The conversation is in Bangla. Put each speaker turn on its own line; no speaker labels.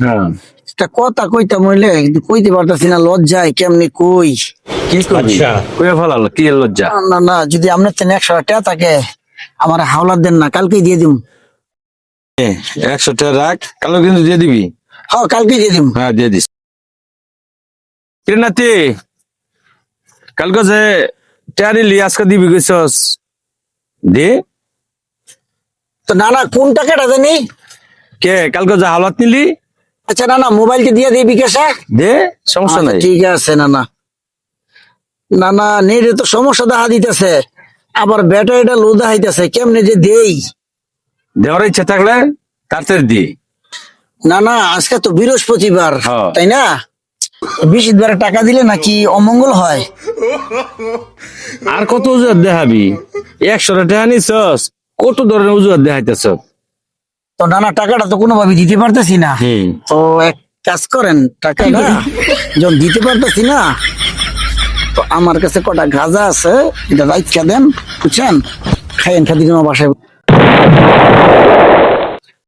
হ্যাঁ
একটা কথা কইতাম হইলে কিন্তু কইতে পারতাছি না, লজ্জায় কেমনি কই।
কি করবি
আচ্ছা।
কইয়া ফেলালো কি এর লজ্জা?
না না না, যদি আপনার তেন 100 টাকা থাকে আমার হাওলাত দেন না, কালকেই দিয়ে দিম।
100 টাকা রাখ, কালো কিন্তু দিয়ে দিবি।
হ্যাঁ কালকেই দিয়ে দিম।
হ্যাঁ দিয়ে দিস। কিরে নাতি, কালকে যে টাকা নিলি আজকে দিবি কইছস, দে।
তো না না, কোন টাকাটা জানি?
কে কালকে যে হাওলাত নিলি,
আচ্ছা না না, মোবাইলকে দিয়ে দিই বিকাশে।
দে, সমস্যা
আচ্ছা,
নাই।
ঠিক আছে। না না না না, নেটে তো সমস্যা দেখা দিতেছে, আবার ব্যাটারিটা লো দেখাইতেছে, কেমনে যে দেই।
দেওয়ার ইচ্ছা থাকলে তাড়াতাড়ি দি।
না না, আজকে তো বৃহস্পতিবার,
হ্যাঁ।
তাই না? বৃহস্পতিবারে টাকা দিলে নাকি অমঙ্গল হয়?
আর কত অজুহাত দেখাবি? 100 টাকা নিছস, কত ধরনের অজুহাত দেখাইতেছ।
তো না না, টাকাটা তো কোনোভাবে দিতে পারতেছি না।
হুম।
তো এক কাজ করেন, টাকাটা যখন দিতে পারতেছি না, তো আমার কাছে কটা গাঁজা আছে, এটা রাইখা দেন, বুঝছেন? খাইয়েন, খাদি আমার বাসায়।